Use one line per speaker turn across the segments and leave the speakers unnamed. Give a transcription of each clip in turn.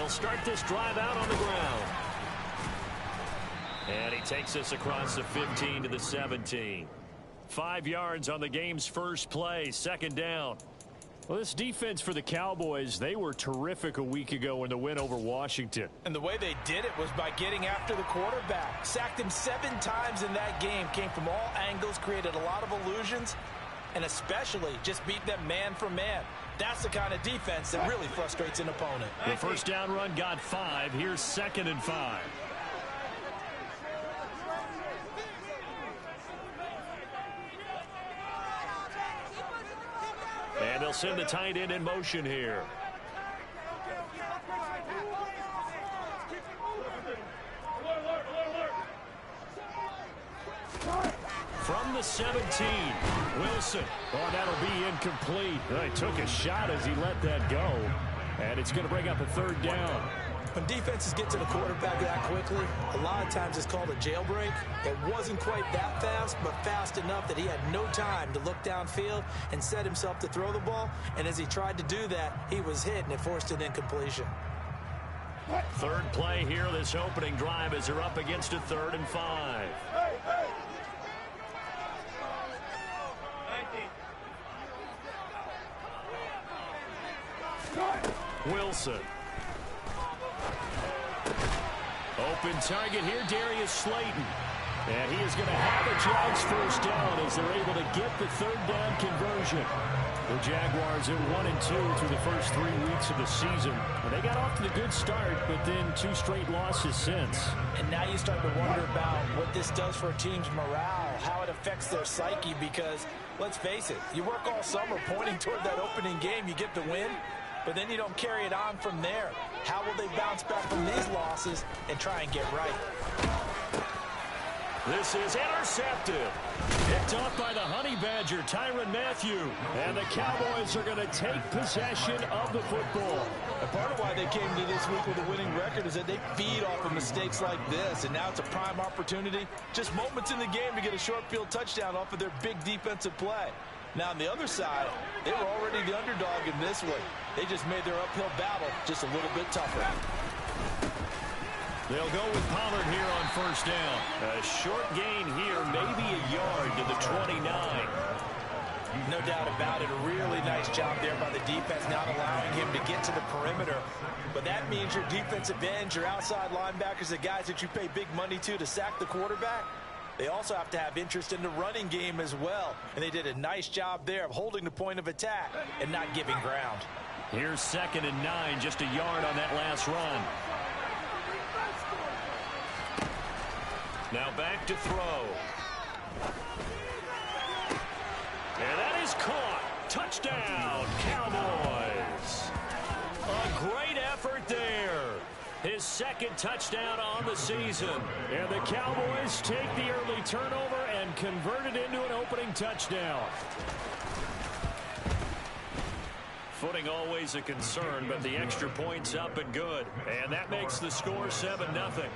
They'll start this drive out on the ground. And he takes us across the 15 to the 17. 5 yards on the game's first play, second down. Well, this defense for the Cowboys, they were terrific a week ago in the win over Washington.
And the way they did it was by getting after the quarterback. Sacked him 7 times in that game. Came from all angles, created a lot of illusions, and especially just beat them man for man. That's the kind of defense that really frustrates an opponent.
The first down run got 5. Here's 2nd and 5. And they'll send the tight end in motion here. From the 17, Wilson. Oh, that'll be incomplete. He took a shot as he let that go. And it's going to bring up a 3rd down.
When defenses get to the quarterback that quickly, a lot of times it's called a jailbreak. It wasn't quite that fast, but fast enough that he had no time to look downfield and set himself to throw the ball. And as he tried to do that, he was hit, and it forced an incompletion.
3rd play here, this opening drive, as they're up against a 3rd and 5. Wilson. Open target here, Darius Slayton. And he is going to have a Jags first down as they're able to get the 3rd down conversion. The Jaguars are 1-2 through the first 3 weeks of the season. And they got off to the good start, but then 2 straight losses since.
And now you start to wonder about what this does for a team's morale, how it affects their psyche, because, let's face it, you work all summer pointing toward that opening game, you get the win, but then you don't carry it on from there. How will they bounce back from these losses and try and get right?
This is intercepted. Picked off by the Honey Badger, Tyrann Mathieu. And the Cowboys are going to take possession of the football.
And part of why they came to this week with a winning record is that they feed off of mistakes like this. And now it's a prime opportunity, just moments in the game, to get a short field touchdown off of their big defensive play. Now, on the other side, they were already the underdog in this one. They just made their uphill battle just a little bit tougher.
They'll go with Pollard here on first down. A short gain here, maybe a yard to the 29.
No doubt about it. A really nice job there by the defense, not allowing him to get to the perimeter. But that means your defensive ends, your outside linebackers, the guys that you pay big money to sack the quarterback, they also have to have interest in the running game as well. And they did a nice job there of holding the point of attack and not giving ground.
Here's 2nd and 9, just a yard on that last run. Now back to throw. And that is caught. Touchdown, Cowboys. A great effort there. His 2nd touchdown on the season. And the Cowboys take the early turnover and convert it into an opening touchdown. Footing always a concern, but the extra point's up and good. And that makes the score 7-0.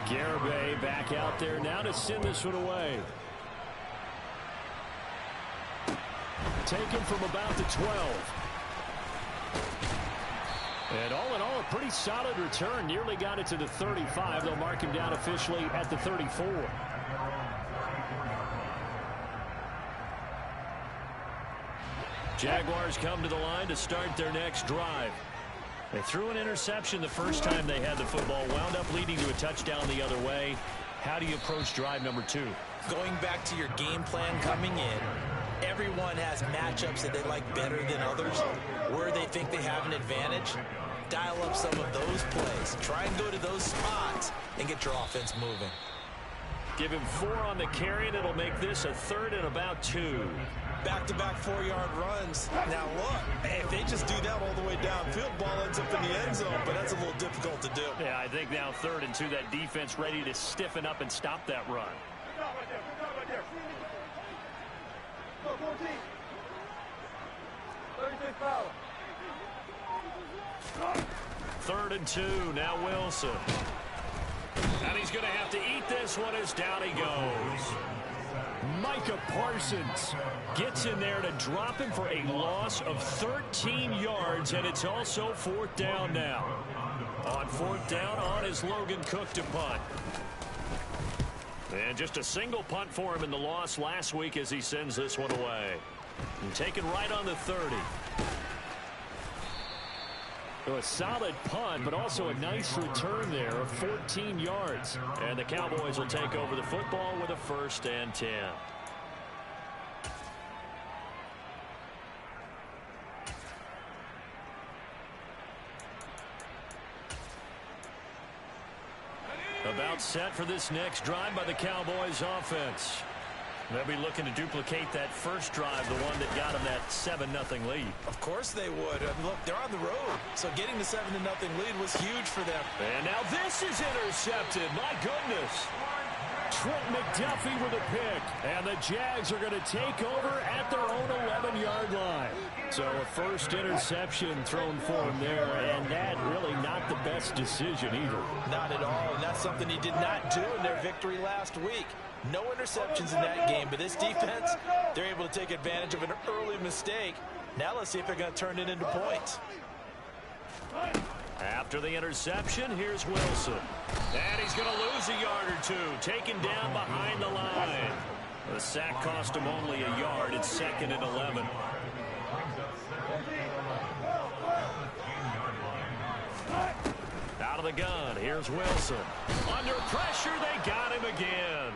Garibay back out there now to send this one away. Taken from about the 12. And all in all, a pretty solid return. Nearly got it to the 35. They'll mark him down officially at the 34. Jaguars come to the line to start their next drive. They threw an interception the first time they had the football, wound up leading to a touchdown the other way. How do you approach drive number 2?
Going back to your game plan coming in, everyone has matchups that they like better than others, where they think they have an advantage. Dial up some of those plays. Try and go to those spots and get your offense moving.
Give him 4 on the carry, and it'll make this a 3rd and about 2.
Back-to-back 4-yard runs. Now look, if they just do that all the way downfield, ball ends up in the end zone, but that's a little difficult to do.
Yeah, I think now 3rd and 2, that defense ready to stiffen up and stop that run.
Right there. 14. 36 foul.
3rd and 2, now Wilson. And he's going to have to eat this one as down he goes. Micah Parsons gets in there to drop him for a loss of 13 yards, and it's also fourth down now. On fourth down, on is Logan Cook to punt. And just a single punt for him in the loss last week as he sends this one away. And taken right on the 30. So a solid punt, but also a nice return there of 14 yards. And the Cowboys will take over the football with a 1st and 10. About set for this next drive by the Cowboys offense. They'll be looking to duplicate that first drive, the one that got them that 7-0 lead.
Of course they would. I mean, look, they're on the road, so getting the 7-0 lead was huge for them.
And now this is intercepted. My goodness. Trent McDuffie with a pick. And the Jags are going to take over at their own 11-yard line. So a first interception thrown for him there, and that really not the best decision either.
Not at all, and that's something he did not do in their victory last week. No interceptions in that game, but this defense, they're able to take advantage of an early mistake. Now let's see if they're going to turn it into points.
After the interception, here's Wilson. And he's going to lose a yard or two, taken down behind the line. The sack cost him only a yard. It's 2nd and 11. Out of the gun, here's Wilson. Under pressure, they got him again.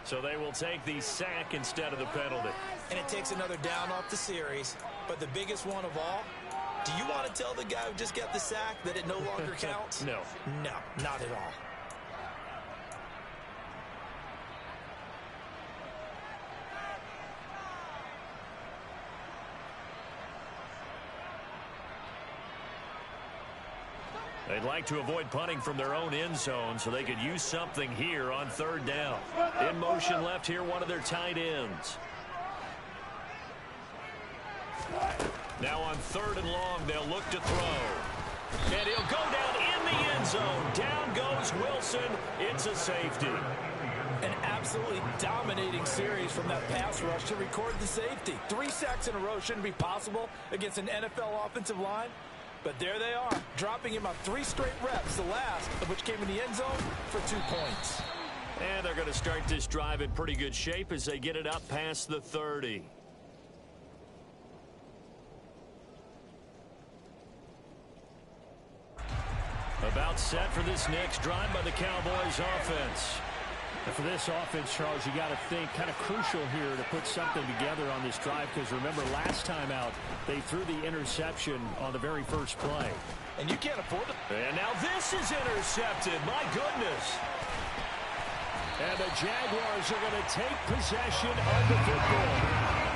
So they will take the sack instead of the penalty.
And it takes another down off the series. But the biggest one of all, do you want to tell the guy who just got the sack that it no longer counts?
No.
No, not at all.
They'd like to avoid punting from their own end zone so they could use something here on 3rd down. In motion left here, one of their tight ends. Now on 3rd and long, they'll look to throw. And he'll go down in the end zone. Down goes Wilson. It's a safety.
An absolutely dominating series from that pass rush to record the safety. 3 sacks in a row shouldn't be possible against an NFL offensive line. But there they are, dropping him on 3 straight reps, the last of which came in the end zone for 2 points.
And they're going to start this drive in pretty good shape as they get it up past the 30. About set for this next drive by the Cowboys offense.
And for this offense, Charles, you got to think kind of crucial here to put something together on this drive, because remember last time out they threw the interception on the very first play.
And you can't afford it.
And now this is intercepted. My goodness. And the Jaguars are going to take possession of the football.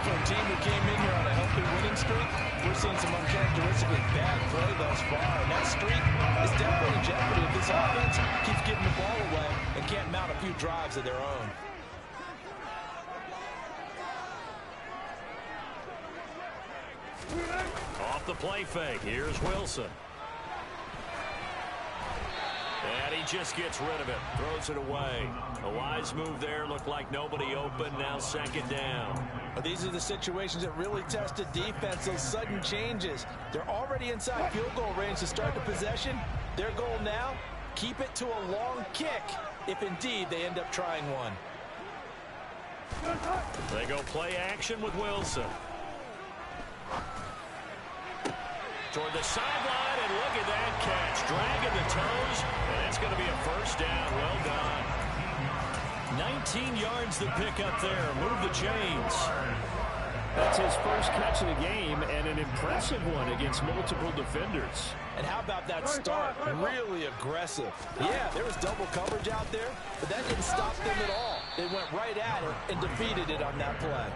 For a team that came in here on a healthy winning streak, we're seeing some uncharacteristically bad play thus far. And that streak is definitely in jeopardy if this offense keeps getting the ball away and can't mount a few drives of their own.
Off the play fake. Here's Wilson. And he just gets rid of it. Throws it away. A wise move there. Looked like nobody open. Now 2nd down.
These are the situations that really test a defense. Those sudden changes. They're already inside field goal range to start the possession. Their goal now, keep it to a long kick if indeed they end up trying one.
They go play action with Wilson. Toward the sideline, and look at that catch. Dragging the toes, and it's going to be a 1st down. Well done. 19 yards the pick up there. Move the chains.
That's his first catch of the game, and an impressive one against multiple defenders.
And how about that start? Really aggressive. Yeah, there was double coverage out there, but that didn't stop them at all. They went right at it and defeated it on that play.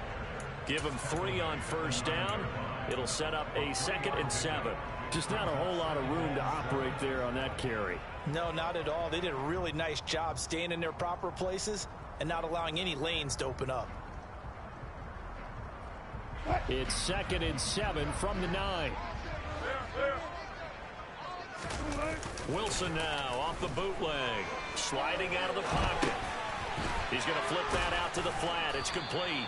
Give them 3 on 1st down. It'll set up a 2nd and 7.
Just not a whole lot of room to operate there on that carry.
No, not at all. They did a really nice job staying in their proper places and not allowing any lanes to open up.
It's 2nd and 7 from the 9.
Wilson now off the bootleg. Sliding out of the pocket. He's going to flip that out to the flat. It's complete.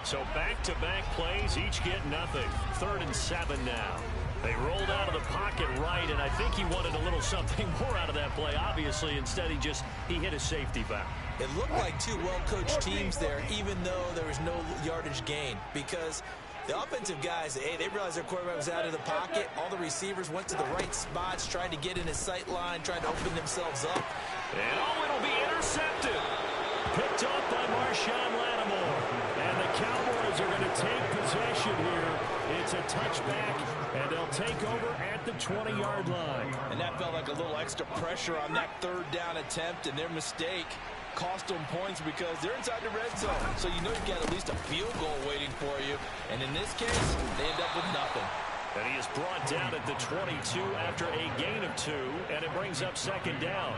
So back-to-back plays, each get nothing. 3rd and 7 now. They rolled out of the pocket right, and I think he wanted a little something more out of that play. Obviously, instead he hit a safety back.
It looked like two well-coached teams there, even though there was no yardage gain, because the offensive guys, hey, they realized their quarterback was out of the pocket. All the receivers went to the right spots, tried to get in his sight line, tried to open themselves up.
And it'll be intercepted. Picked off by Marshawn Lattimore. And the Cowboys are going to take possession here. It's a touchback, and they'll take over at the 20-yard line.
And that felt like a little extra pressure on that 3rd down attempt, and their mistake cost them points because they're inside the red zone. So you know you've got at least a field goal waiting for you. And in this case, they end up with nothing.
And he is brought down at the 22 after a gain of 2, and it brings up 2nd down.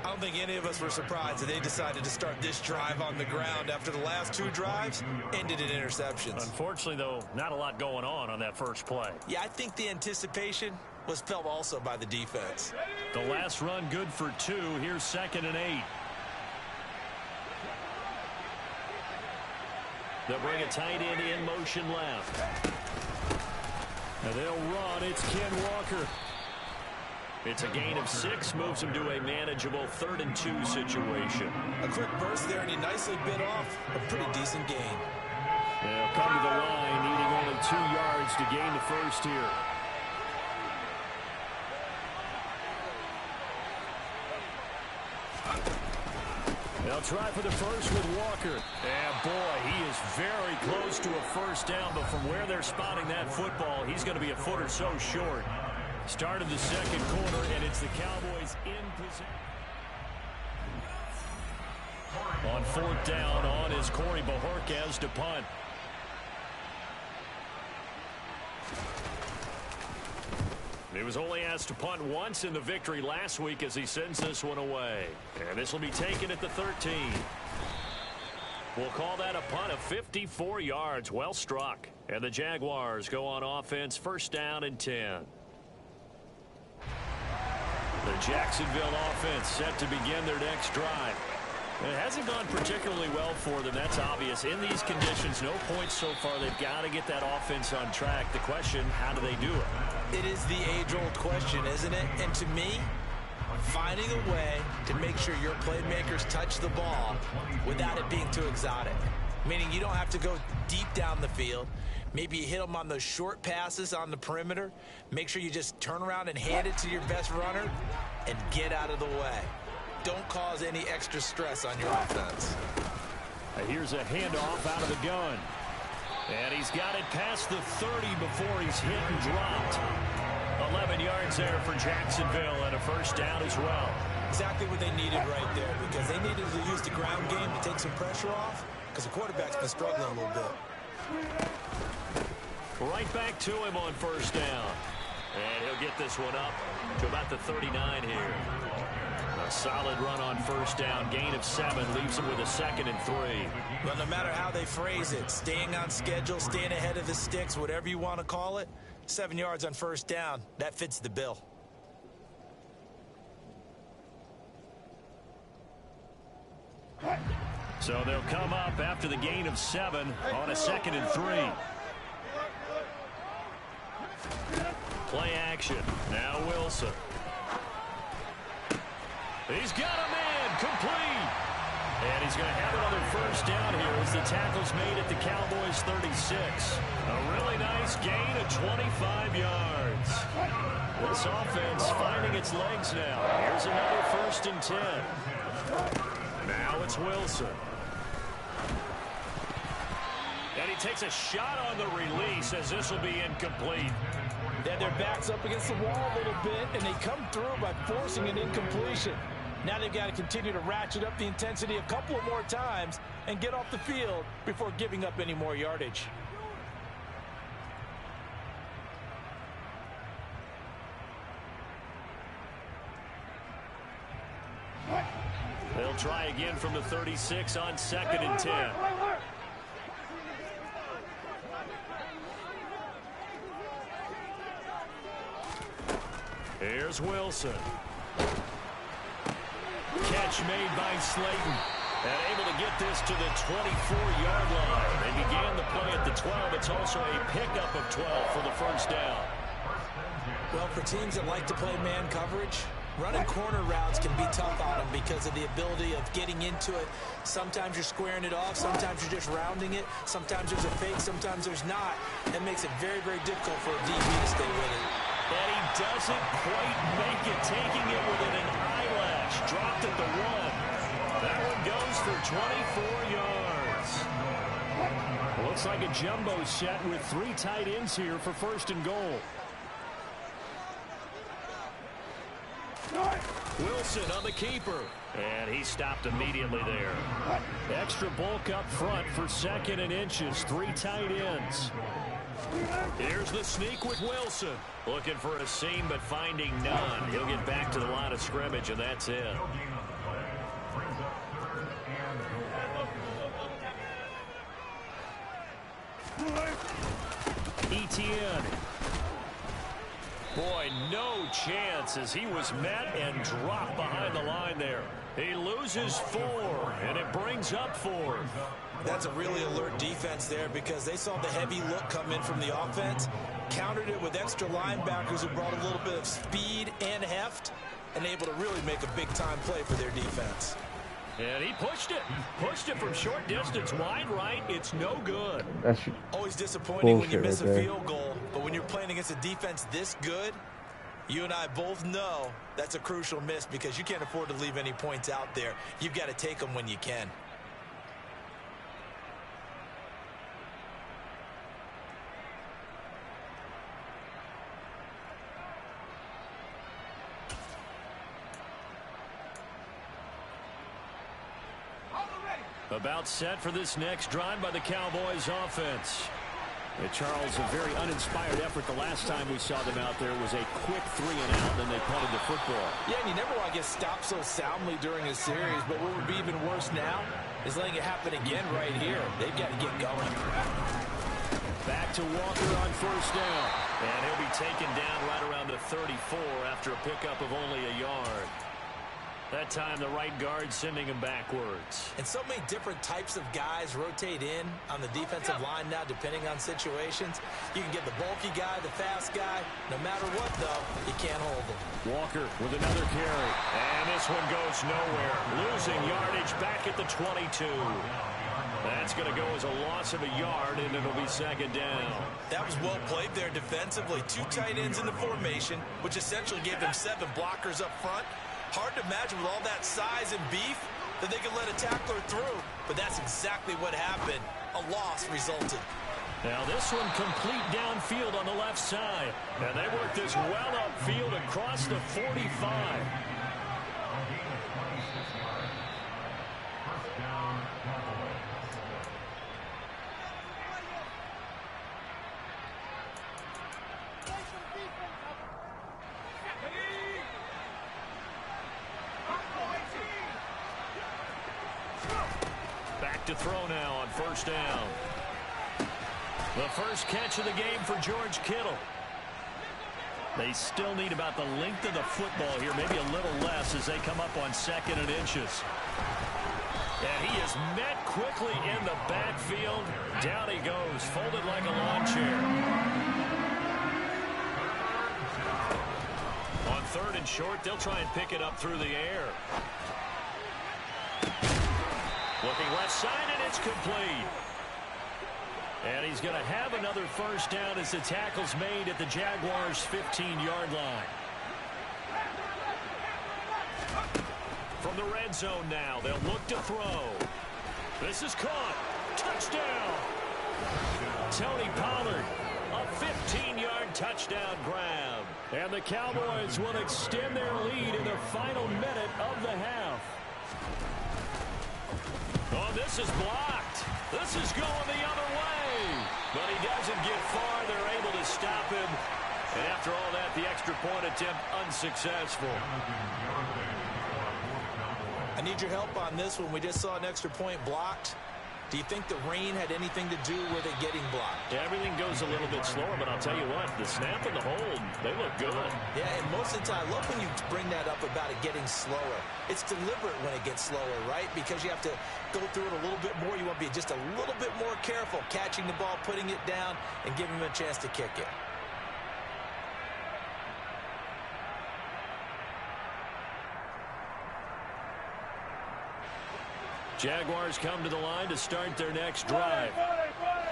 I don't think any of us were surprised that they decided to start this drive on the ground after the last 2 drives ended in interceptions.
Unfortunately, though, not a lot going on that first play.
Yeah, I think the anticipation was felt also by the defense.
The last run good for 2. Here's 2nd and 8. They'll bring a tight end in motion left. And they'll run. It's Ken Walker. It's a gain of 6, moves him to a manageable 3rd and 2 situation.
A quick burst there, and he nicely bit off a pretty decent gain.
They'll come to the line, needing only 2 yards to gain the first here. They'll try for the first with Walker. And boy, he is very close to a first down, but from where they're spotting that football, he's going to be a foot or so short. Start of the 2nd quarter, and it's the Cowboys in possession. On 4th down, on is Corey Bajorquez to punt. He was only asked to punt once in the victory last week as he sends this one away. And this will be taken at the 13. We'll call that a punt of 54 yards. Well struck. And the Jaguars go on offense, 1st down and 10. The Jacksonville offense set to begin their next drive. It hasn't gone particularly well for them. That's obvious. In these conditions, no points so far. They've got to get that offense on track. The question, how do they do it?
It is the age-old question, isn't it? And to me, finding a way to make sure your playmakers touch the ball without it being too exotic. Meaning you don't have to go deep down the field. Maybe you hit them on those short passes on the perimeter. Make sure you just turn around and hand it to your best runner and get out of the way. Don't cause any extra stress on your offense.
Here's a handoff out of the gun. And he's got it past the 30 before he's hit and dropped. 11 yards there for Jacksonville and a first down as well.
Exactly what they needed right there, because they needed to use the ground game to take some pressure off, because the quarterback's been struggling a little bit.
Right back to him on first down. And he'll get this one up to about the 39 here. A solid run on first down. Gain of 7 leaves him with a 2nd and 3.
Well, no matter how they phrase it, staying on schedule, staying ahead of the sticks, whatever you want to call it, 7 yards on first down, that fits the bill.
So they'll come up after the gain of 7 on a 2nd and 3. Play action. Now Wilson. He's got a man complete. And he's going to have another first down here as the tackle's made at the Cowboys 36. A really nice gain of 25 yards. This offense finding its legs now. Here's another 1st and 10. Now it's Wilson. And he takes a shot on the release as this will be incomplete.
They had their backs up against the wall a little bit, and they come through by forcing an incompletion. Now they've got to continue to ratchet up the intensity a couple of more times and get off the field before giving up any more yardage.
They'll try again from the 36 on 2nd and 10. Here's Wilson. Catch made by Slayton. And able to get this to the 24-yard line. They began the play at the 12. It's also a pickup of 12 for the first down.
Well, for teams that like to play man coverage, running corner routes can be tough on them because of the ability of getting into it. Sometimes you're squaring it off. Sometimes you're just rounding it. Sometimes there's a fake. Sometimes there's not. That makes it very, very difficult for a DB to stay with it.
And he doesn't quite make it, taking it within an eyelash. Dropped at the 1. That one goes for 24 yards. Looks like a jumbo set with 3 tight ends here for first and goal. Wilson on the keeper. And he stopped immediately there. Extra bulk up front for 2nd and inches. 3 tight ends. Here's the sneak with Wilson. Looking for a seam but finding none. He'll get back to the line of scrimmage, and that's it. Etienne. Boy, no chance as he was met and dropped behind the line there. He loses 4, and it brings up 4.
That's a really alert defense there because they saw the heavy look come in from the offense, countered it with extra linebackers who brought a little bit of speed and heft, and able to really make a big-time play for their defense.
And he pushed it. Pushed it from short distance, wide right. It's no good.
That's
always disappointing when you miss
right
a
there.
field goal, but when you're playing against a defense this good, you and I both know that's a crucial miss because you can't afford to leave any points out there. You've got to take them when you can.
About set for this next drive by the Cowboys offense. Charles, a very uninspired effort the last time we saw them out there was a quick 3 and out, then they punted the football.
Yeah, and you never want to get stopped so soundly during a series, but what would be even worse now is letting it happen again right here. They've got to get going.
Back to Walker on first down. And he'll be taken down right around the 34 after a pickup of only a yard. That time the right guard sending him backwards.
And so many different types of guys rotate in on the defensive line now depending on situations. You can get the bulky guy, the fast guy. No matter what, though, you can't hold them.
Walker with another carry. And this one goes nowhere. Losing yardage back at the 22. That's going to go as a loss of a yard, and it'll be 2nd down.
That was well played there defensively. 2 tight ends in the formation, which essentially gave them 7 blockers up front. Hard to imagine with all that size and beef that they could let a tackler through, but that's exactly what happened. A loss resulted.
Now this one complete downfield on the left side. And they work this well upfield across the 45. To throw now on first down. The first catch of the game for George Kittle. They still need about the length of the football here, maybe a little less as they come up on 2nd and inches. And he is met quickly in the backfield. Down he goes, folded like a lawn chair. On 3rd and short, they'll try and pick it up through the air. Looking left side, and it's complete. And he's going to have another first down as the tackle's made at the Jaguars' 15-yard line. From the red zone now, they'll look to throw. This is caught. Touchdown. Tony Pollard, a 15-yard touchdown grab. And the Cowboys will extend their lead in the final minute of the half. Oh, this is blocked. This is going the other way. But he doesn't get far. They're able to stop him. And after all that, the extra point attempt unsuccessful.
I need your help on this one. We just saw an extra point blocked.
Do you think the rain had anything to do with it getting blocked?
Yeah, everything goes a little bit slower, but I'll tell you what, the snap and the hold, they look good.
Yeah, and most of the time, I love when you bring that up about it getting slower. It's deliberate when it gets slower, right? Because you have to go through it a little bit more. You want to be just a little bit more careful catching the ball, putting it down, and giving him a chance to kick it.
Jaguars come to the line to start their next drive.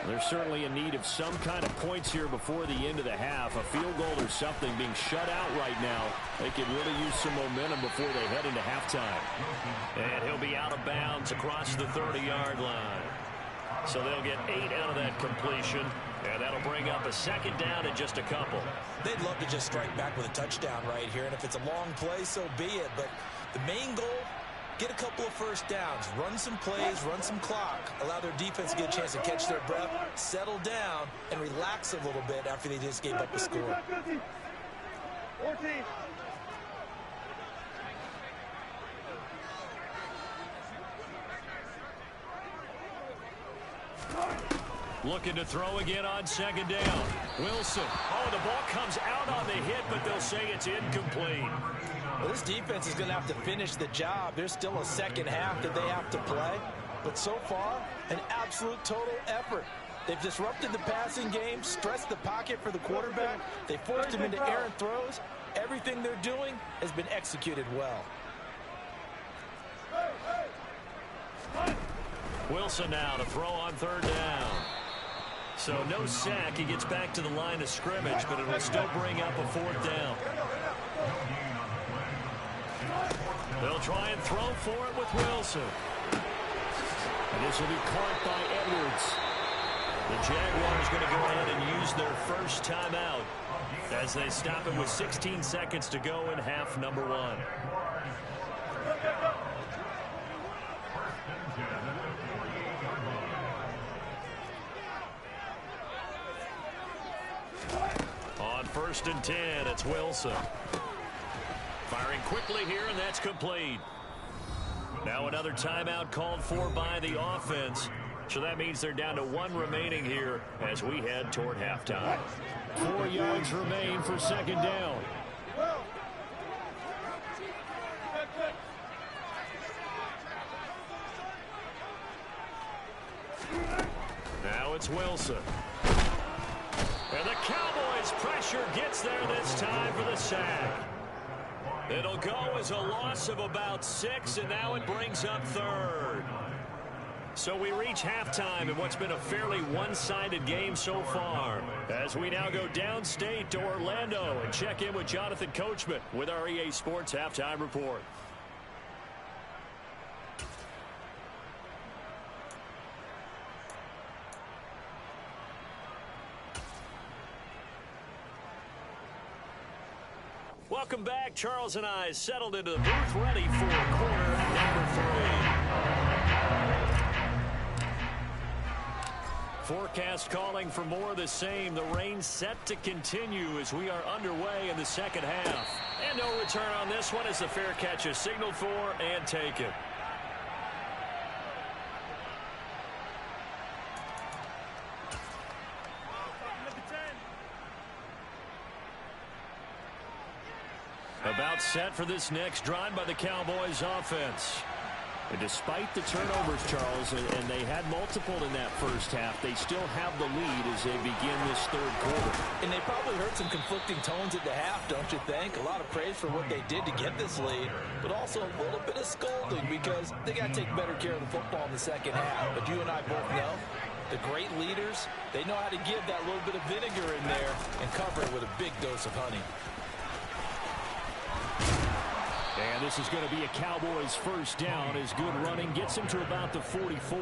They're certainly in need of some kind of points here before the end of the half. A field goal or something being shut out right now. They could really use some momentum before they head into halftime. And he'll be out of bounds across the 30-yard line. So they'll get 8 out of that completion. And that'll bring up a second down in just a couple.
They'd love to just strike back with a touchdown right here. And if it's a long play, so be it. But the main goal, get a couple of first downs, run some plays, run some clock, allow their defense to get a chance to catch their breath, settle down, and relax a little bit after they just gave up a score.
14.
Looking to throw again on second down. Wilson. Oh, the ball comes out on the hit, but they'll say it's incomplete.
Well, this defense is going to have to finish the job. There's still a second half that they have to play. But so far, an absolute total effort. They've disrupted the passing game, stressed the pocket for the quarterback. They forced him into errant throws. Everything they're doing has been executed well.
Wilson now to throw on third down. So no sack. He gets back to the line of scrimmage, but it'll still bring up a fourth down. They'll try and throw for it with Wilson. And this will be caught by Edwards. The Jaguars going to go ahead and use their first timeout as they stop it with 16 seconds to go in half number 1. On 1st and 10, it's Wilson. Firing quickly here, and that's complete. Now another timeout called for by the offense. So that means they're down to 1 remaining here as we head toward halftime. 4 yards remain for second down. Now it's Wilson. And the Cowboys pressure gets there this time for the sack. It'll go as a loss of about 6, and now it brings up 3rd. So we reach halftime in what's been a fairly one-sided game so far, as we now go downstate to Orlando and check in with Jonathan Coachman with our EA Sports Halftime Report. Welcome back. Charles and I settled into the booth ready for quarter number 3. Forecast calling for more of the same. The rain set to continue as we are underway in the second half. And no return on this one as the fair catch is signaled for and taken. About set for this next drive by the Cowboys offense. And despite the turnovers, Charles, and they had multiple in that first half, they still have the lead as they begin this third quarter.
And they probably heard some conflicting tones at the half, don't you think? A lot of praise for what they did to get this lead, but also a little bit of scolding because they got to take better care of the football in the second half. But you and I both know the great leaders, they know how to give that little bit of vinegar in there and cover it with a big dose of honey.
And this is going to be a Cowboys first down as good running gets him to about the 44.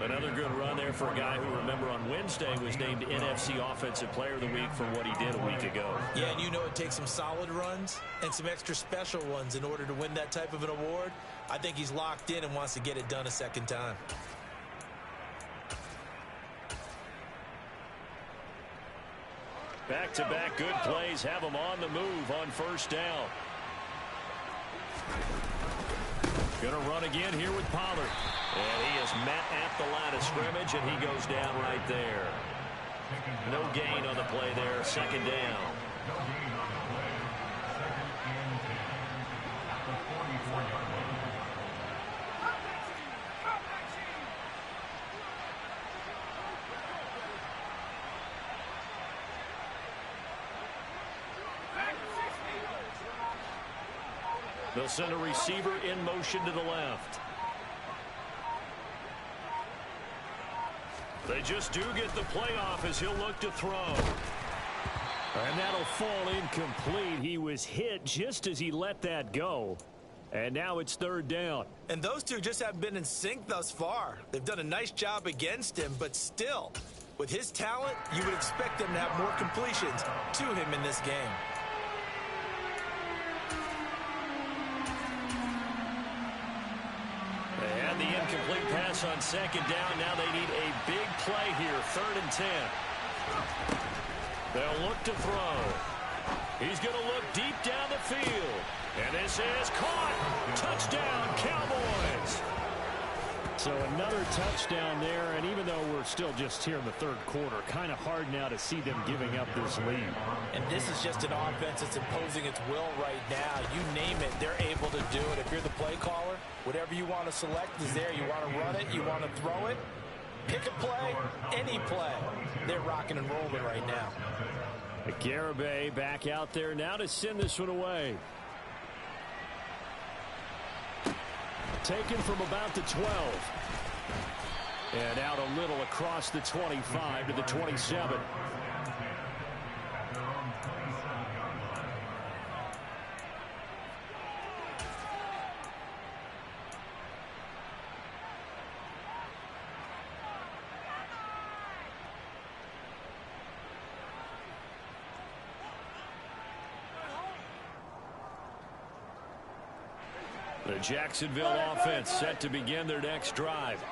Another good run there for a guy who, remember, on Wednesday was named NFC Offensive Player of the Week for what he did a week ago.
Yeah, and you know it takes some solid runs and some extra special ones in order to win that type of an award. I think he's locked in and wants to get it done a second time.
Back-to-back good plays have him on the move on first down.
Going to run again here with Pollard. And he is met at the line of scrimmage, and he goes down right there. No gain on the play there. Second down. They'll send a receiver in motion to the left. They just do get the play off as he'll look to throw. And that'll fall incomplete. He was hit just as he let that go. And now it's third down.
And those two just haven't been in sync thus far. They've done a nice job against him, but still, with his talent, you would expect them to have more completions to him in this game.
They had the incomplete pass on second down. Now they need a big play here. 3rd and 10. They'll look to throw. He's going to look deep down the field. And this is caught. Touchdown, Cowboys. So another touchdown there. And even though we're still just here in the third quarter, kind of hard now to see them giving up this lead.
And this is just an offense that's imposing its will right now. You name it, they're able to do it. If you're the play caller, whatever you want to select is there. You want to run it, you want to throw it. Pick a play, any play. They're rocking and rolling right now.
Garibay back out there now to send this one away. Taken from about the 12. And out a little across the 25 to the 27. The Jacksonville offense set to begin their next drive.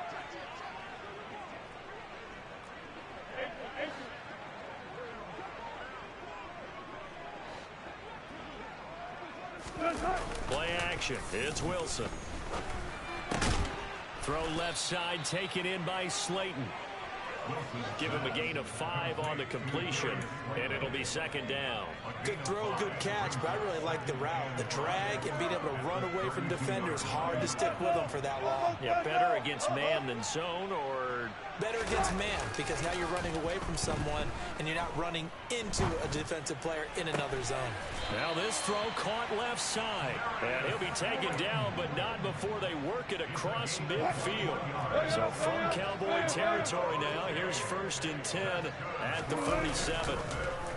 Play action. It's Wilson. Throw left side, taken in by Slayton. Give him a gain of 5 on the completion, and it'll be second down.
Good throw, good catch, but I really like the route. The drag and being able to run away from defenders, hard to stick with them for that long.
Yeah, better against man than zone, or
better against man, because now you're running away from someone and you're not running into a defensive player in another zone.
Now this throw caught left side, and he'll be taken down, but not before they work it across midfield. So from Cowboy territory now, here's 1st and 10 at the 47.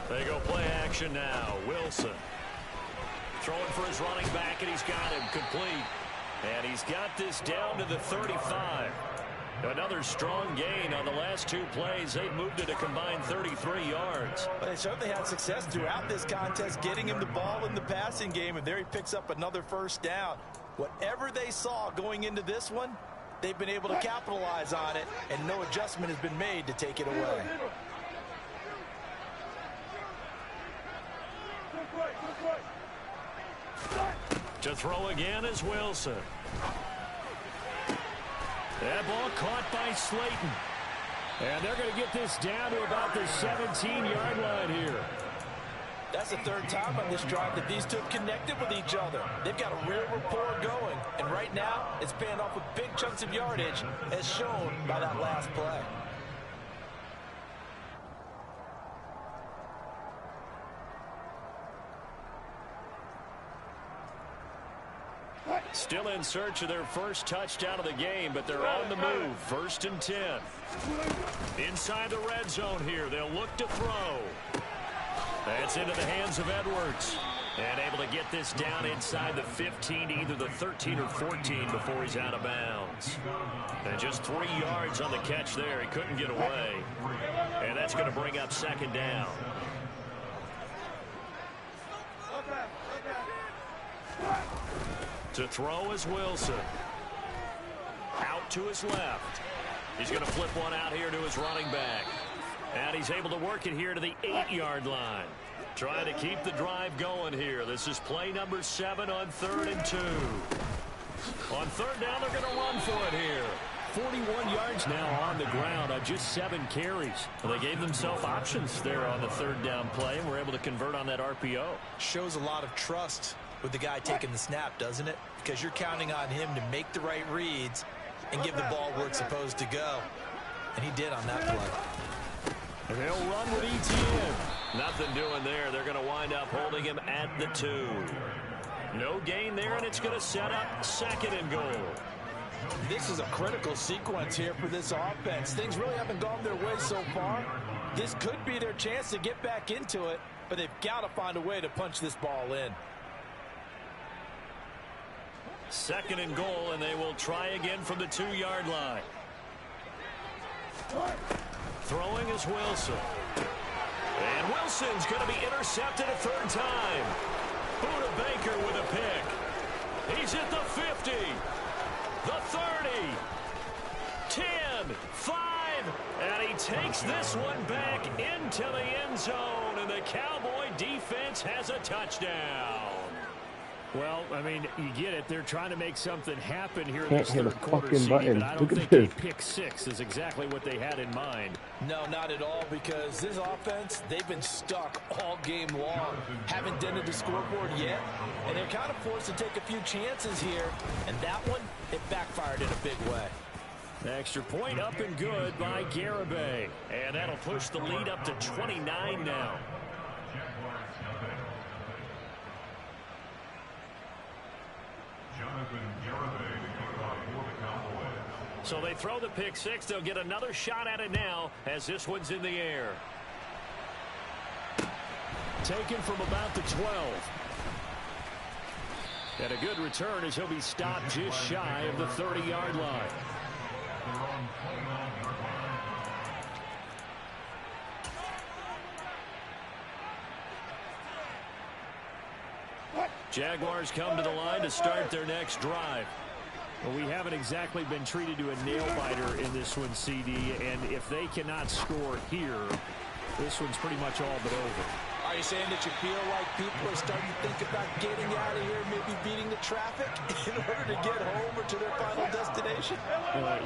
They go play action now. Wilson throwing for his running back, and he's got him complete. And he's got this down to the 35. Another strong gain on the last 2 plays. They've moved it a combined 33 yards.
But they certainly had success throughout this contest, getting him the ball in the passing game, and there he picks up another 1st down. Whatever they saw going into this one, they've been able to capitalize on it, and no adjustment has been made to take it away.
To throw again is Wilson. That ball caught by Slayton. And they're going to get this down to about the 17-yard line here.
That's the 3rd time on this drive that these two have connected with each other. They've got a real rapport going. And right now, it's paying off with big chunks of yardage, as shown by that last play.
Still in search of their first touchdown of the game, but they're on the move. 1st and 10. Inside the red zone here. They'll look to throw. That's into the hands of Edwards. And able to get this down inside the 15, either the 13 or 14 before he's out of bounds. And just 3 yards on the catch there. He couldn't get away. And that's going to bring up second down. To throw is Wilson. Out to his left. He's going to flip one out here to his running back. And he's able to work it here to the 8-yard line. Trying to keep the drive going here. This is play number 7 on 3rd and 2. On third down, they're going to run for it here. 41 yards now on the ground on just 7 carries. Well, they gave themselves options there on the third down play and were able to convert on that RPO.
Shows a lot of trust with the guy taking the snap, doesn't it? Because you're counting on him to make the right reads and give the ball where it's supposed to go. And he did on that play.
And they'll run with ETN. Nothing doing there. They're going to wind up holding him at the 2. No gain there, and it's going to set up 2nd and goal.
This is a critical sequence here for this offense. Things really haven't gone their way so far. This could be their chance to get back into it, but they've got to find a way to punch this ball in.
2nd and goal, and they will try again from the 2-yard line. Throwing is Wilson. And Wilson's going to be intercepted a 3rd time. Buda Baker with a pick. He's at the 50. The 30, 10, 5, and he takes this one back into the end zone, and the Cowboy defense has a touchdown. Well, I mean, you get it. They're trying to make something happen here in this third quarter, CD, but I don't think a pick 6 is exactly what they had in mind.
No, not at all, because this offense, they've been stuck all game long. Haven't dented the scoreboard yet, and they're kind of forced to take a few chances here, and that one, it backfired in a big way.
Extra point up and good by Garibay, and that'll push the lead up to 29 now. So they throw the pick 6. They'll get another shot at it now as this one's in the air. Taken from about the 12. And a good return as he'll be stopped just shy of the 30-yard line. Jaguars come to the line to start their next drive. Well, we haven't exactly been treated to a nail-biter in this one, CD, and if they cannot score here, this one's pretty much all but over.
Are you saying that you feel like people are starting to think about getting out of here, maybe beating the traffic in order to get home or to their final destination?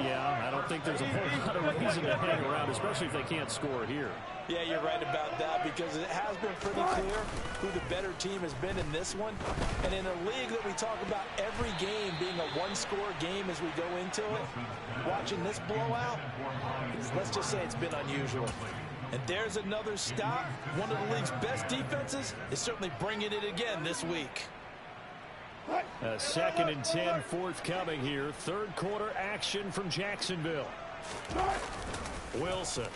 Yeah, I don't think there's a whole lot of reason to hang around, especially if they can't score here.
Yeah, you're right about that, because it has been pretty clear who the better team has been in this one. And in a league that we talk about every game being a one-score game as we go into it, watching this blowout, let's just say it's been unusual. And there's another stop. One of the league's best defenses is certainly bringing it again this week.
2nd and 10 forthcoming here. Third quarter action from Jacksonville. Wilson.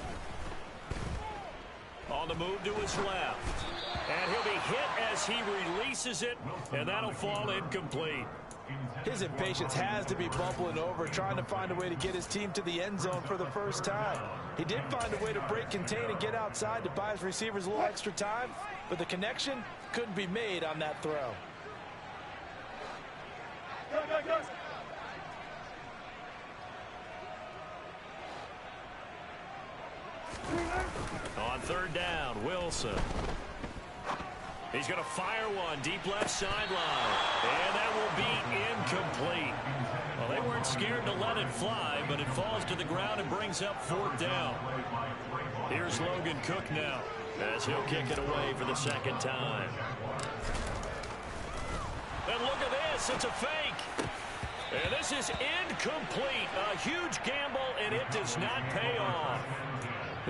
On the move to his left. And he'll be hit as he releases it, and that'll fall incomplete.
His impatience has to be bubbling over, trying to find a way to get his team to the end zone for the first time. He did find a way to break contain and get outside to buy his receivers a little extra time, but the connection couldn't be made on that throw.
On third down, Wilson. He's going to fire one deep left sideline, and that will be incomplete. Well, they weren't scared to let it fly, but it falls to the ground and brings up 4th down. Here's Logan Cook now as he'll kick it away for the 2nd time. And look at this, it's a fake. And this is incomplete. A huge gamble, and it does not pay off.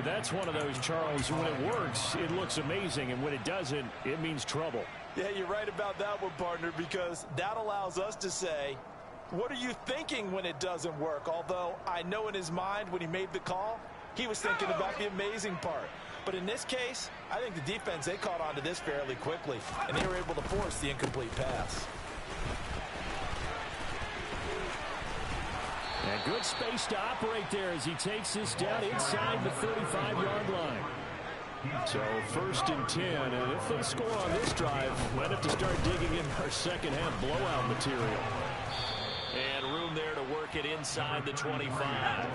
That's one of those, Charles, when it works, it looks amazing, and when it doesn't, it means trouble.
Yeah, you're right about that one, partner, because that allows us to say, what are you thinking when it doesn't work? Although I know in his mind when he made the call, he was thinking about the amazing part. But in this case, I think the defense, they caught on to this fairly quickly, and they were able to force the incomplete pass.
And good space to operate there as he takes this down inside the 35-yard line. So 1st and 10, and if they score on this drive, might have to start digging in our second half blowout material. And room there to work it inside the 25.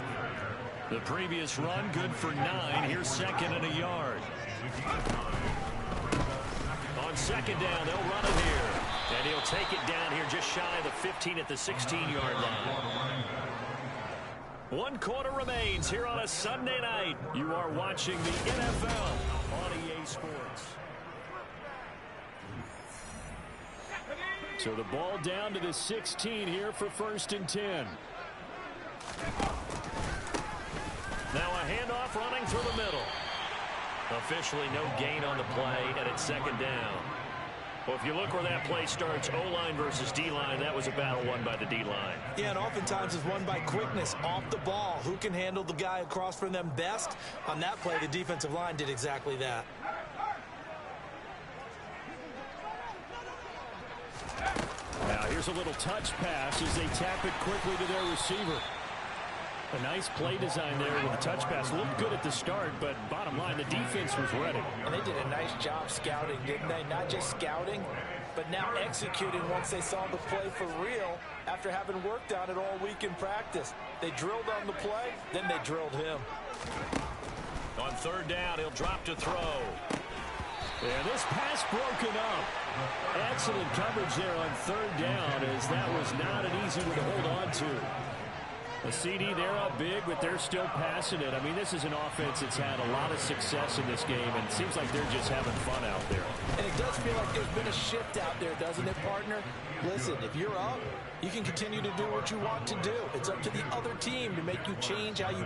The previous run good for 9. Here's 2nd and a yard. On 2nd down, they'll run it here.
And he'll take it down here just shy of the 15 at the 16-yard line. 1 quarter remains here on a Sunday night. You are watching the NFL on EA Sports. So the ball down to the 16 here for 1st and 10. Now a handoff running through the middle. Officially no gain on the play, and it's 2nd down. Well, if you look where that play starts, O-line versus D-line, that was a battle won by the D-line.
Yeah, and oftentimes it's won by quickness off the ball. Who can handle the guy across from them best? On that play, the defensive line did exactly that.
Now here's a little touch pass as they tap it quickly to their receiver. A nice play design there with the touch pass. Looked good at the start, but bottom line, the defense was ready.
And they did a nice job scouting, didn't they? Not just scouting, but now executing once they saw the play for real after having worked on it all week in practice. They drilled on the play, then they drilled him.
On 3rd down, he'll drop to throw.
And this pass broken up. Excellent coverage there on 3rd down, as that was not an easy one to hold on to. A CD, they're up big, but they're still passing it. I mean, this is an offense that's had a lot of success in this game, and it seems like they're just having fun out there.
And it does feel like there's been a shift out there, doesn't it, partner? Listen, if you're up, you can continue to do what you want to do. It's up to the other team to make you change how you